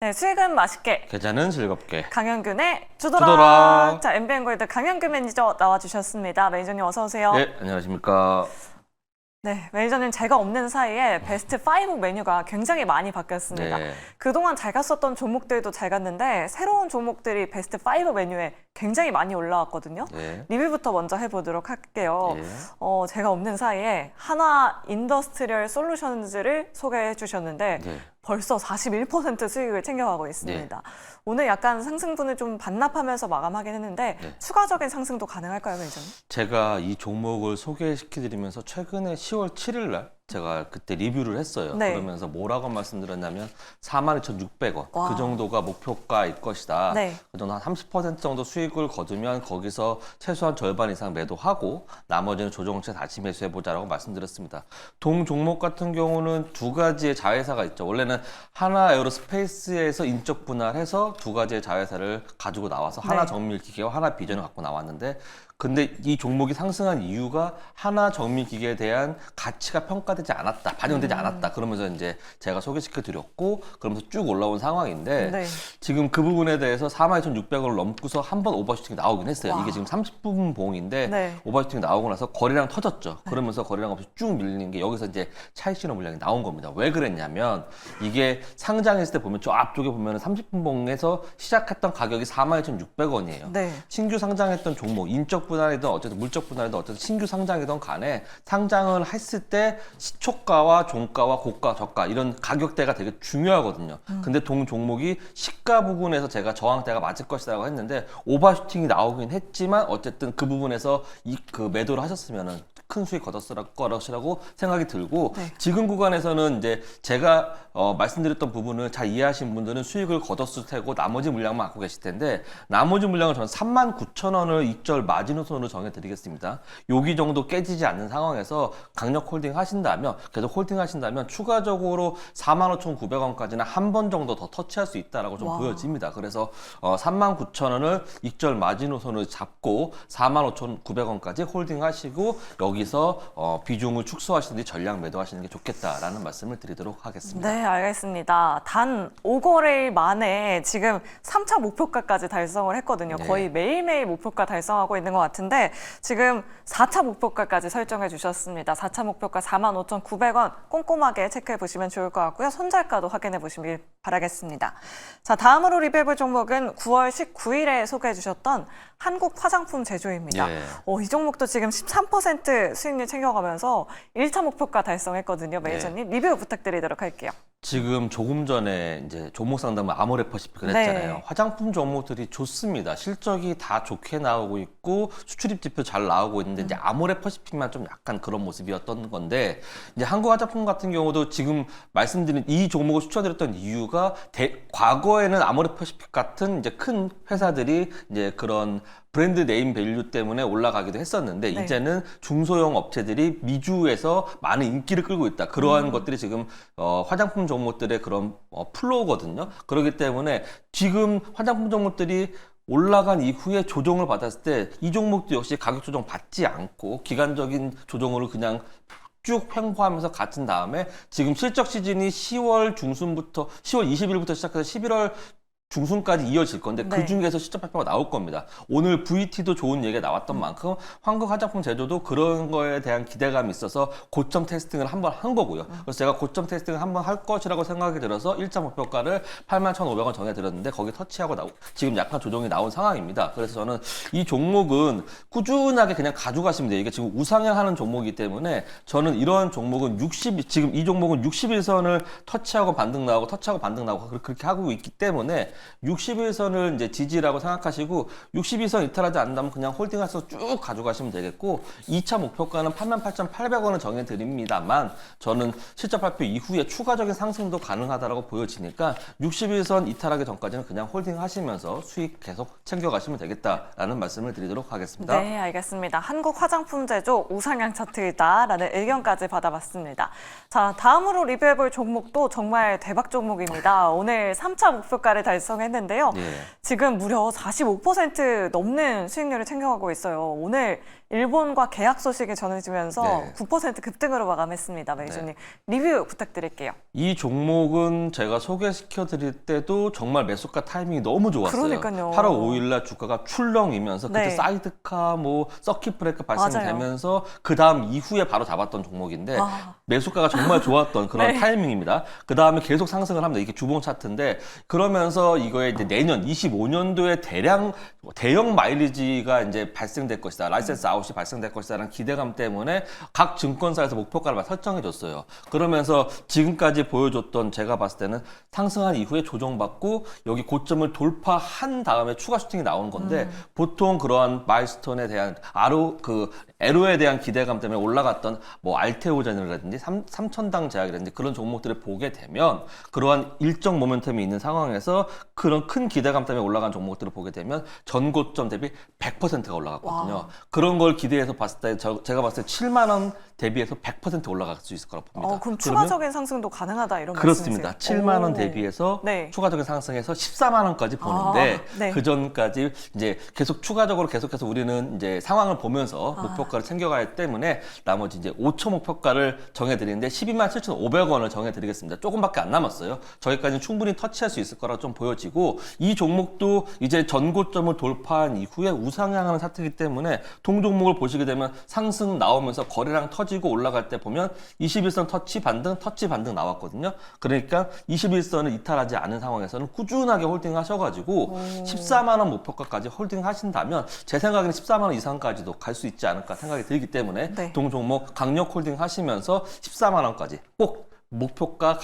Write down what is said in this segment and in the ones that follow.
네, 수익은 맛있게. 계좌는 즐겁게. 강현균의 주도락. 주도락. 자, MBN골드 강현균 매니저 나와주셨습니다. 매니저님 어서 오세요. 네, 안녕하십니까. 네, 매니저님 제가 없는 사이에 베스트 5 메뉴가 굉장히 많이 바뀌었습니다. 네. 그동안 잘 갔었던 종목들도 잘 갔는데 새로운 종목들이 베스트 5 메뉴에 굉장히 많이 올라왔거든요. 네. 리뷰부터 먼저 해보도록 할게요. 네. 제가 없는 사이에 하나 인더스트리얼 솔루션즈를 소개해 주셨는데 네. 벌써 41% 수익을 챙겨가고 있습니다. 오늘 약간 상승분을 좀 반납하면서 마감하긴 했는데 네. 추가적인 상승도 가능할까요, 매니저님? 제가 이 종목을 소개시켜드리면서 최근에 10월 7일 날 제가 그때 리뷰를 했어요. 네. 그러면서 뭐라고 말씀드렸냐면 42,600원 와. 그 정도가 목표가일 것이다. 네. 그 정도 한 30% 정도 수익을 거두면 거기서 최소한 절반 이상 매도하고 나머지는 조정치 다시 매수해보자라고 말씀드렸습니다. 동 종목 같은 경우는 두 가지의 자회사가 있죠. 원래는 하나 에어로스페이스에서 인적 분할해서 두 가지의 자회사를 가지고 나와서 하나 네. 정밀기계와 하나 비전을 갖고 나왔는데 근데 이 종목이 상승한 이유가 하나 정밀기계에 대한 가치가 평가되지 않았다, 반영되지 않았다. 그러면서 이제 제가 소개시켜드렸고 그러면서 쭉 올라온 상황인데 네. 지금 그 부분에 대해서 42,600원을 넘고서 한 번 오버슈팅이 나오긴 했어요. 와. 이게 지금 30분 봉인데 네. 오버슈팅이 나오고 나서 거래량 터졌죠. 그러면서 거래량 없이 쭉 밀리는 게 여기서 이제 차익 실현 물량이 나온 겁니다. 왜 그랬냐면 이게 상장했을 때 보면 저 앞쪽에 보면 30분 봉에서 시작했던 가격이 42,600원이에요. 네. 신규 상장했던 종목, 인적 분할이든 어쨌든 물적 분할이든 어쨌든 신규 상장이든 간에 상장을 했을 때 시초가와 종가와 고가, 저가 이런 가격대가 되게 중요하거든요. 근데 동 종목이 시가 부분에서 제가 저항대가 맞을 것이라고 했는데 오버슈팅이 나오긴 했지만 어쨌든 그 부분에서 그 매도를 하셨으면은 큰 수익 거뒀을 거라고 생각이 들고 네. 지금 구간에서는 이제 제가 말씀드렸던 부분을 잘 이해하신 분들은 수익을 거뒀을 테고 나머지 물량만 갖고 계실 텐데 나머지 물량을 저는 39,000원을 익절 마지노선으로 정해드리겠습니다. 여기 정도 깨지지 않는 상황에서 강력 홀딩 하신다면 계속 홀딩 하신다면 추가적으로 45,900원까지는 한 번 정도 더 터치할 수 있다라고 좀 와. 보여집니다. 그래서 39,000원을 익절 마지노선으로 잡고 45,900원까지 홀딩 하시고 여기서 비중을 축소하시는 뒤 전량 매도하시는 게 좋겠다라는 말씀을 드리도록 하겠습니다. 네, 알겠습니다. 단 5거래일 만에 지금 3차 목표가까지 달성을 했거든요. 네. 거의 매일매일 목표가 달성하고 있는 것 같은데 지금 4차 목표가까지 설정해 주셨습니다. 4차 목표가 45,900원 꼼꼼하게 체크해 보시면 좋을 것 같고요. 손절가도 확인해 보시길 바라겠습니다. 자, 다음으로 리뷰해볼 종목은 9월 19일에 소개해 주셨던 한국 화장품 제조입니다. 예. 이 종목도 지금 13% 수익률 챙겨가면서 1차 목표가 달성했거든요. 매니저님 리뷰 부탁드리도록 할게요. 지금 조금 전에 이제 종목 상담을 아모레퍼시픽을 했잖아요. 네. 화장품 종목들이 좋습니다. 실적이 다 좋게 나오고 있고 수출입 지표 잘 나오고 있는데 이제 아모레퍼시픽만 좀 약간 그런 모습이었던 건데 이제 한국 화장품 같은 경우도 지금 말씀드린 이 종목을 추천드렸던 이유가 과거에는 아모레퍼시픽 같은 이제 큰 회사들이 이제 그런 브랜드 네임 밸류 때문에 올라가기도 했었는데 네. 이제는 중소형 업체들이 미주에서 많은 인기를 끌고 있다. 그러한 것들이 지금 화장품 종목들의 그런 플로우거든요. 그렇기 때문에 지금 화장품 종목들이 올라간 이후에 조정을 받았을 때 이 종목도 역시 가격 조정 받지 않고 기간적인 조정으로 그냥 쭉 횡보하면서 같은 다음에 지금 실적 시즌이 10월 중순부터 10월 20일부터 시작해서 11월 중순까지 이어질 건데 네. 그 중에서 실적 발표가 나올 겁니다. 오늘 VT도 좋은 얘기가 나왔던 만큼 한국 화장품 제조도 그런 거에 대한 기대감이 있어서 고점 테스팅을 한번 한 거고요. 그래서 제가 고점 테스팅을 한번 할 것이라고 생각이 들어서 1차 목표가를 81,500원 정해드렸는데 거기 터치하고 지금 약간 조정이 나온 상황입니다. 그래서 저는 이 종목은 꾸준하게 그냥 가져가시면 돼요. 이게 지금 우상향하는 종목이기 때문에 저는 이런 종목은 지금 이 종목은 60일선을 터치하고 반등 나오고 터치하고 반등 나오고 그렇게 하고 있기 때문에 60일선을 이제 지지라고 생각하시고 60일선 이탈하지 않는다면 그냥 홀딩해서 쭉 가져가시면 되겠고 2차 목표가는 88,800원을 정해드립니다만 저는 실적 발표 이후에 추가적인 상승도 가능하다고 보여지니까 60일선 이탈하기 전까지는 그냥 홀딩하시면서 수익 계속 챙겨가시면 되겠다라는 말씀을 드리도록 하겠습니다. 네, 알겠습니다. 한국 화장품 제조 우상향 차트이다라는 의견까지 받아봤습니다. 자, 다음으로 리뷰해볼 종목도 정말 대박 종목입니다. 오늘 3차 목표가를 달성했는데요. 예. 지금 무려 45% 넘는 수익률을 챙겨가고 있어요. 오늘 일본과 계약 소식이 전해지면서 네. 9% 급등으로 마감했습니다. 매니저님 리뷰 부탁드릴게요. 이 종목은 제가 소개시켜 드릴 때도 정말 매수가 타이밍이 너무 좋았어요. 그러니까요. 8월 5일 날 주가가 출렁이면서 그때 네. 사이드카 뭐 서킷 브레이크 발생이 맞아요. 되면서 그다음 이후에 바로 잡았던 종목인데 아. 매수가가 정말 좋았던 그런 네. 타이밍입니다. 그다음에 계속 상승을 합니다. 이게 주봉 차트인데 그러면서 이거에 이제 내년 25년도에 대형 마일리지가 이제 발생될 것이다. 라이센스 아웃이 발생될 것이다라는 기대감 때문에 각 증권사에서 목표가를 설정해 줬어요. 그러면서 지금까지 보여줬던 제가 봤을 때는 상승한 이후에 조정받고 여기 고점을 돌파한 다음에 추가 슈팅이 나온 건데 보통 그러한 마일스톤에 대한 에로에 대한 기대감 때문에 올라갔던 뭐 알테오젠이라든지 삼천당 제약이라든지 그런 종목들을 보게 되면 그러한 일정 모멘텀이 있는 상황에서 그런 큰 기대감 때문에 올라간 종목들을 보게 되면 전고점 대비 100%가 올라갔거든요. 와. 그런 걸 기대해서 봤을 때 제가 봤을 때 7만 원 대비해서 100% 올라갈 수 있을 거라고 봅니다. 그럼 그러면 추가적인 상승도 가능하다 이런 그렇습니다. 말씀이세요? 7만 원 오. 대비해서 네. 추가적인 상승해서 14만 원까지 보는데 네. 그 전까지 이제 추가적으로 계속해서 우리는 이제 상황을 보면서 목표가를 챙겨가야 때문에 나머지 이제 5초 목표가를 정해드리는데 12만 7,500원을 정해드리겠습니다. 조금밖에 안 남았어요. 저기까지는 충분히 터치할 수 있을 거라 좀 보여지고 이 종목도 이제 전고점을 돌파한 이후에 우상향하는 사태이기 때문에 동종목을 보시게 되면 상승 나오면서 거래량 터지고 올라갈 때 보면 21선 터치 반등 나왔거든요. 그러니까 21선을 이탈하지 않은 상황에서는 꾸준하게 홀딩 하셔가지고 14만 원 목표가까지 홀딩 하신다면 제 생각에는 14만 원 이상까지도 갈 수 있지 않을까 생각이 들기 때문에 네. 동종목 강력 홀딩 하시면서 14만 원까지 꼭 목표가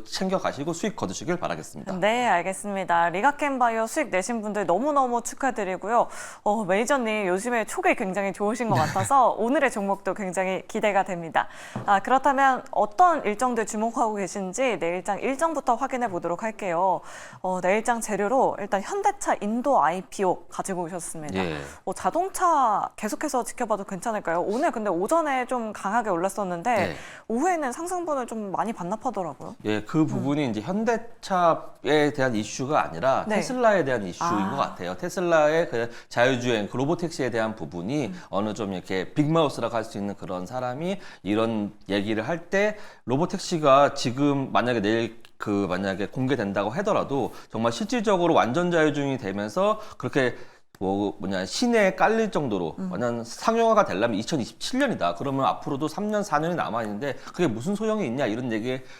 챙겨 가시고 수익 거두시길 바라겠습니다. 네, 알겠습니다. 리가켄바이오 수익 내신 분들 너무너무 축하드리고요. 매니저님 요즘에 촉이 굉장히 좋으신 것 같아서 오늘의 종목도 굉장히 기대가 됩니다. 그렇다면 어떤 일정들 주목하고 계신지 내일장 일정부터 확인해 보도록 할게요. 내일장 재료로 일단 현대차 인도 IPO 가지고 오셨습니다. 예. 자동차 계속해서 지켜봐도 괜찮을까요? 오늘 근데 오전에 좀 강하게 올랐었는데 네. 오후에는 상승분을 좀 많이 반납하더라고요. 예, 그 부분이 이제 현대차에 대한 이슈가 아니라 네. 테슬라에 대한 이슈인 것 같아요. 테슬라의 그 자율주행, 그 로보택시에 대한 부분이 어느 좀 이렇게 빅마우스라고 할 수 있는 그런 사람이 이런 얘기를 할 때 로보택시가 지금 만약에 내일 만약에 공개된다고 하더라도 정말 실질적으로 완전 자율주행이 되면서 그렇게 시내에 깔릴 정도로 완전 상용화가 되려면 2027년이다. 그러면 앞으로도 3년, 4년이 남아있는데 그게 무슨 소용이 있냐 이런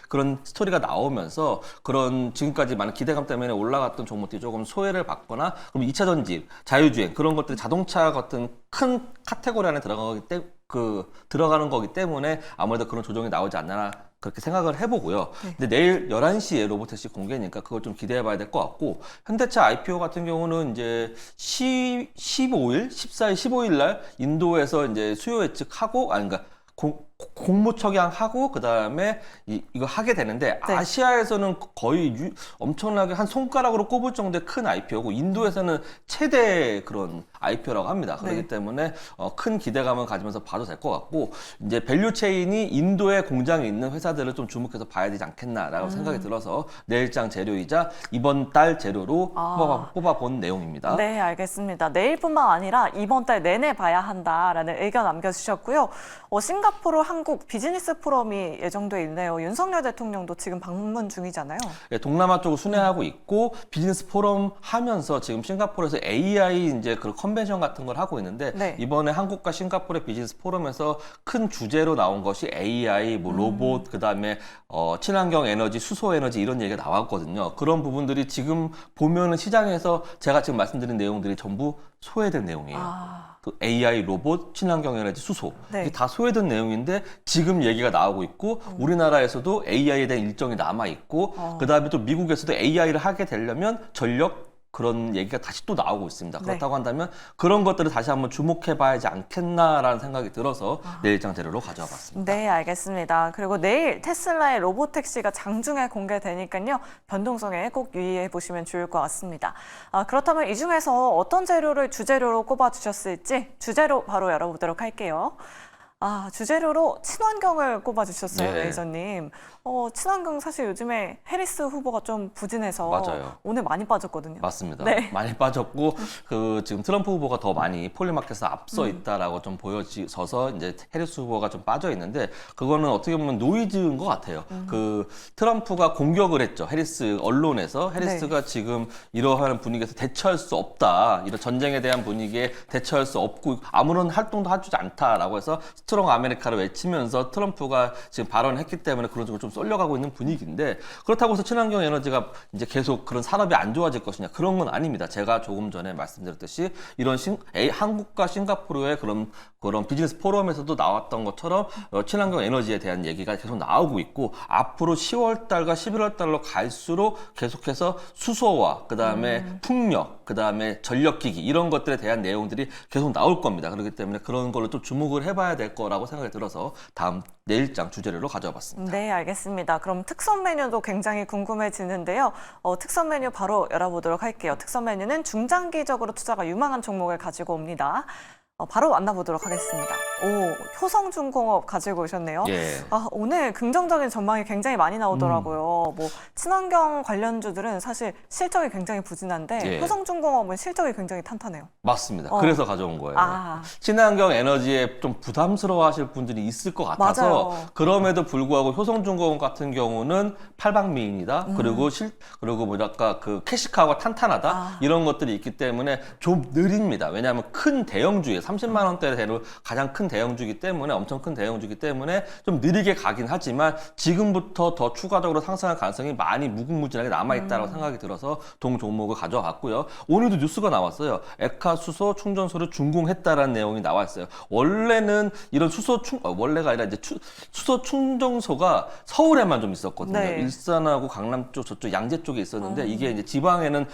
그런 스토리가 나오면서 그런 지금까지 많은 기대감 때문에 올라갔던 종목들이 조금 소외를 받거나 그럼 2차 전지, 자율주행 그런 것들이 자동차 같은 큰 카테고리 안에 들어가는 거기 때문에 아무래도 그런 조정이 나오지 않나 그렇게 생각을 해보고요. 근데 내일 11시에 로보택시 공개니까 그걸 좀 기대해 봐야 될 것 같고, 현대차 IPO 같은 경우는 이제 14일, 15일 날 인도에서 이제 수요 예측하고, 그러니까 공모 처향하고 그다음에 이거 하게 되는데 네. 아시아에서는 거의 엄청나게 한 손가락으로 꼽을 정도의 큰 IPO고 인도에서는 최대 그런 IPO라고 합니다. 그렇기 네. 때문에 큰 기대감을 가지면서 봐도 될 것 같고 이제 밸류 체인이 인도에 공장이 있는 회사들을 좀 주목해서 봐야 되지 않겠나라고 생각이 들어서 내일장 재료이자 이번 달 재료로 뽑아본 내용입니다. 네, 알겠습니다. 내일뿐만 아니라 이번 달 내내 봐야 한다라는 의견 남겨주셨고요. 싱가포르 한국 비즈니스 포럼이 예정돼 있네요. 윤석열 대통령도 지금 방문 중이잖아요. 예, 동남아 쪽을 순회하고 있고 비즈니스 포럼 하면서 지금 싱가포르에서 AI 이제 그 컨벤션 같은 걸 하고 있는데 네. 이번에 한국과 싱가포르의 비즈니스 포럼에서 큰 주제로 나온 것이 AI, 뭐 로봇, 그다음에 친환경 에너지, 수소 에너지 이런 얘기가 나왔거든요. 그런 부분들이 지금 보면은 시장에서 제가 지금 말씀드린 내용들이 전부 소외된 내용이에요. 그 AI, 로봇, 친환경 에너지, 수소 네. 이게 다 소외된 내용인데 지금 얘기가 나오고 있고 우리나라에서도 AI에 대한 일정이 남아 있고 그다음에 또 미국에서도 AI를 하게 되려면 전력 그런 얘기가 다시 또 나오고 있습니다. 그렇다고 한다면 그런 것들을 다시 한번 주목해 봐야지 않겠나라는 생각이 들어서 내일장 재료로 가져와 봤습니다. 네, 알겠습니다. 그리고 내일 테슬라의 로보택시가 장중에 공개되니까요. 변동성에 꼭 유의해 보시면 좋을 것 같습니다. 그렇다면 이 중에서 어떤 재료를 주재료로 꼽아주셨을지 주재료 바로 열어보도록 할게요. 주재료로 친환경을 꼽아주셨어요, 네. 메이저님. 친환경 사실 요즘에 해리스 후보가 좀 부진해서 맞아요. 오늘 많이 빠졌거든요. 맞습니다. 네. 많이 빠졌고 지금 트럼프 후보가 더 많이 폴리마켓에서 앞서 있다라고 좀 보여져서 이제 해리스 후보가 좀 빠져 있는데 그거는 어떻게 보면 노이즈인 것 같아요. 트럼프가 공격을 했죠. 해리스 언론에서 해리스가 지금 이러한 분위기에서 대처할 수 없다. 이런 전쟁에 대한 분위기에 대처할 수 없고 아무런 활동도 하지 않다라고 해서 스트롱 아메리카를 외치면서 트럼프가 지금 발언했기 때문에 그런 쪽으로 좀 쏠려가고 있는 분위기인데 그렇다고 해서 친환경 에너지가 이제 계속 그런 산업이 안 좋아질 것이냐 그런 건 아닙니다. 제가 조금 전에 말씀드렸듯이 이런 한국과 싱가포르의 그런 비즈니스 포럼에서도 나왔던 것처럼 친환경 에너지에 대한 얘기가 계속 나오고 있고 앞으로 10월 달과 11월 달로 갈수록 계속해서 수소와 그다음에 풍력, 그다음에 전력기기 이런 것들에 대한 내용들이 계속 나올 겁니다. 그렇기 때문에 그런 걸로 좀 주목을 해봐야 될 거라고 생각이 들어서 다음 내일장 주제로 가져와 봤습니다. 네, 알겠습니다. 그럼 특선 메뉴도 굉장히 궁금해지는데요. 특선 메뉴 바로 열어보도록 할게요. 특선 메뉴는 중장기적으로 투자가 유망한 종목을 가지고 옵니다. 바로 만나보도록 하겠습니다. 효성중공업 가지고 오셨네요. 예. 오늘 긍정적인 전망이 굉장히 많이 나오더라고요. 친환경 관련주들은 사실 실적이 굉장히 부진한데 예. 효성중공업은 실적이 굉장히 탄탄해요. 맞습니다. 그래서 가져온 거예요. 아. 친환경 에너지에 좀 부담스러워하실 분들이 있을 것 같아서 맞아요. 그럼에도 불구하고 효성중공업 같은 경우는 팔방미인이다. 그리고 뭐랄까 그 캐시카우가 탄탄하다. 이런 것들이 있기 때문에 좀 느립니다. 왜냐하면 큰 대형주에 30만 원대로 가장 큰 대형주기 때문에 엄청 큰 대형주기 때문에 좀 느리게 가긴 하지만 지금부터 더 추가적으로 상승할 가능성이 많이 무궁무진하게 남아있다고 생각이 들어서 동 종목을 가져왔고요. 오늘도 뉴스가 나왔어요. 에카 수소 충전소를 준공했다라는 내용이 나와 있어요. 원래는 이런 원래가 아니라 이제 수소 충전소가 서울에만 좀 있었거든요. 네. 일산하고 강남 쪽 저쪽 양재 쪽에 있었는데 이게 이제 지방에는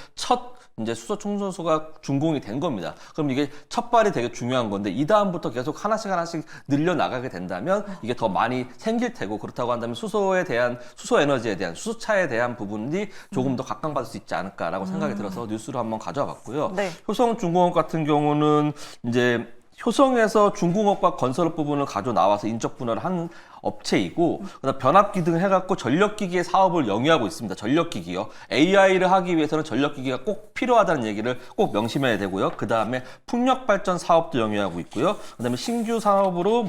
이제 수소 충전소가 준공이 된 겁니다. 그럼 이게 첫발이 되게 중요한 건데 이 다음부터 계속 하나씩 늘려 나가게 된다면 이게 더 많이 생길 테고 그렇다고 한다면 수소 에너지에 대한 수소차에 대한 부분이 조금 더 각광받을 수 있지 않을까라고 생각이 들어서 뉴스로 한번 가져와 봤고요. 네. 효성중공업 같은 경우는 이제 효성에서 중공업과 건설업 부분을 가져 나와서 인적 분할을 한 업체이고 그다음 변압기 등 해갖고 전력기기의 사업을 영위하고 있습니다. 전력기기요. AI를 하기 위해서는 전력기기가 꼭 필요하다는 얘기를 꼭 명심해야 되고요. 그다음에 풍력발전 사업도 영위하고 있고요. 그다음에 신규 사업으로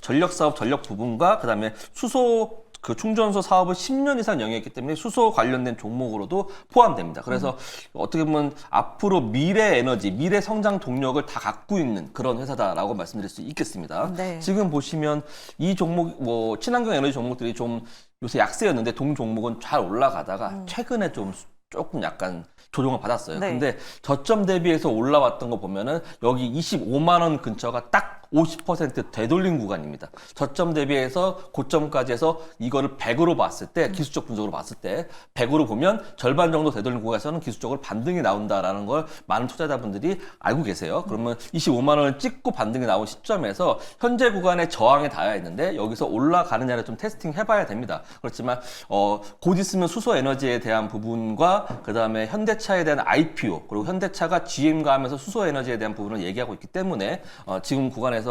전력 사업, 전력 부분과 그다음에 수소 충전소 사업을 10년 이상 영위했기 때문에 수소 관련된 종목으로도 포함됩니다. 그래서 어떻게 보면 앞으로 미래 에너지, 미래 성장 동력을 다 갖고 있는 그런 회사다라고 말씀드릴 수 있겠습니다. 네. 지금 보시면 이 종목, 친환경 에너지 종목들이 좀 요새 약세였는데 동 종목은 잘 올라가다가 최근에 조금 약간 조정을 받았어요. 네. 근데 저점 대비해서 올라왔던 거 보면은 여기 25만 원 근처가 딱 50% 되돌린 구간입니다. 저점 대비해서 고점까지 해서 이거를 100으로 봤을 때 기술적 분석으로 봤을 때 100으로 보면 절반 정도 되돌린 구간에서는 기술적으로 반등이 나온다라는 걸 많은 투자자분들이 알고 계세요. 그러면 25만 원을 찍고 반등이 나온 시점에서 현재 구간의 저항에 닿아야 있는데 여기서 올라가느냐를 좀 테스팅 해봐야 됩니다. 그렇지만 곧 있으면 수소 에너지에 대한 부분과 그다음에 현대차에 대한 IPO 그리고 현대차가 GM과 하면서 수소 에너지에 대한 부분을 얘기하고 있기 때문에 지금 구간에서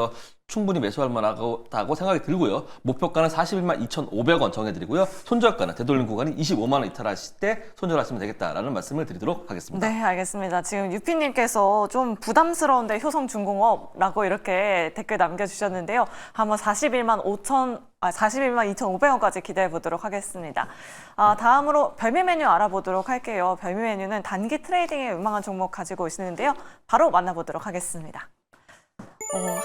충분히 매수할 만하다고 생각이 들고요. 목표가는 41만 2,500원 정해드리고요. 손절가는 되돌림 구간이 25만 원 이탈하실 때 손절하시면 되겠다라는 말씀을 드리도록 하겠습니다. 네, 알겠습니다. 지금 유피님께서 좀 부담스러운데 효성중공업라고 이렇게 댓글 남겨주셨는데요. 한번 41만 2,500원까지 기대해 보도록 하겠습니다. 다음으로 별미 메뉴 알아보도록 할게요. 별미 메뉴는 단기 트레이딩에 유망한 종목 가지고 오시는데요. 바로 만나보도록 하겠습니다.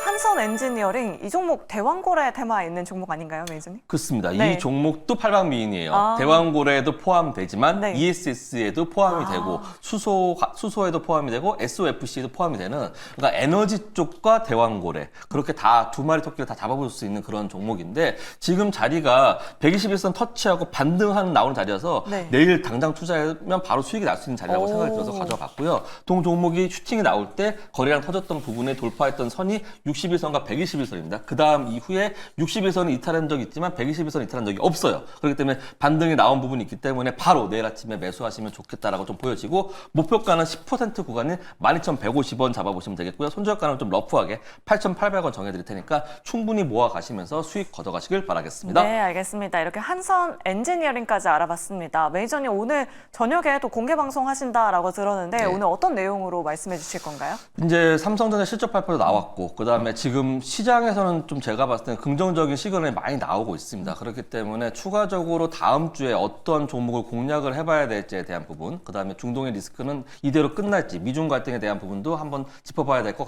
한선 엔지니어링 이 종목 대왕고래 테마에 있는 종목 아닌가요, 메이저님? 그렇습니다. 네. 이 종목도 팔방미인이에요. 대왕고래에도 포함되지만 네. ESS에도 포함이 되고 수소에도 포함이 되고 SOFC에도 포함이 되는 그러니까 에너지 쪽과 대왕고래 그렇게 다 두 마리 토끼를 다 잡아볼 수 있는 그런 종목인데 지금 자리가 121선 터치하고 반등하는 나오는 자리여서 네. 내일 당장 투자하면 바로 수익이 날 수 있는 자리라고 생각이 들어서 가져와 봤고요. 동 종목이 슈팅이 나올 때 거래량 터졌던 부분에 돌파했던 선이 선이 61선과 121선입니다. 그 다음 이후에 61선이 이탈한 적이 있지만 121선이 이탈한 적이 없어요. 그렇기 때문에 반등이 나온 부분이 있기 때문에 바로 내일 아침에 매수하시면 좋겠다라고 좀 보여지고 목표가는 10% 구간인 12,150원 잡아보시면 되겠고요. 손절가는 좀 러프하게 8,800원 정해드릴 테니까 충분히 모아 가시면서 수익 걷어가시길 바라겠습니다. 네, 알겠습니다. 이렇게 한선 엔지니어링까지 알아봤습니다. 매니저님 오늘 저녁에 또 공개 방송 하신다라고 들었는데 네. 오늘 어떤 내용으로 말씀해 주실 건가요? 이제 삼성전자 실적 발표도 나왔고 그다음에 지금 시장에서는 좀 제가 봤을 때는 긍정적인 시그널이 많이 나오고 있습니다. 그렇기 때문에 추가적으로 다음 주에 어떤 종목을 공략을 해봐야 될지에 대한 부분, 그다음에 중동의 리스크는 이대로 끝날지, 미중 갈등에 대한 부분도 한번 짚어봐야 될 것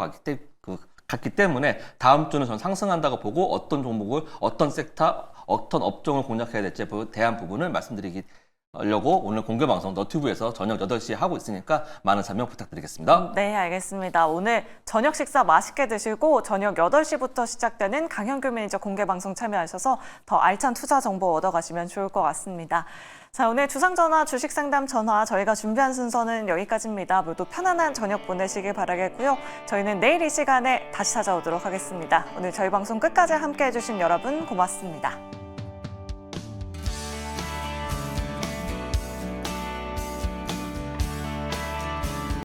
같기 때문에 다음 주는 전 상승한다고 보고 어떤 종목을, 어떤 섹터, 어떤 업종을 공략해야 될지에 대한 부분을 말씀드리려고 오늘 공개방송 너튜브에서 저녁 8시에 하고 있으니까 많은 참여 부탁드리겠습니다. 네, 알겠습니다. 오늘 저녁 식사 맛있게 드시고 저녁 8시부터 시작되는 강현규 매니저 공개 방송 참여하셔서 더 알찬 투자 정보 얻어가시면 좋을 것 같습니다. 자, 오늘 주상전화 주식 상담 전화 저희가 준비한 순서는 여기까지입니다. 모두 편안한 저녁 보내시길 바라겠고요. 저희는 내일 이 시간에 다시 찾아오도록 하겠습니다. 오늘 저희 방송 끝까지 함께 해주신 여러분 고맙습니다.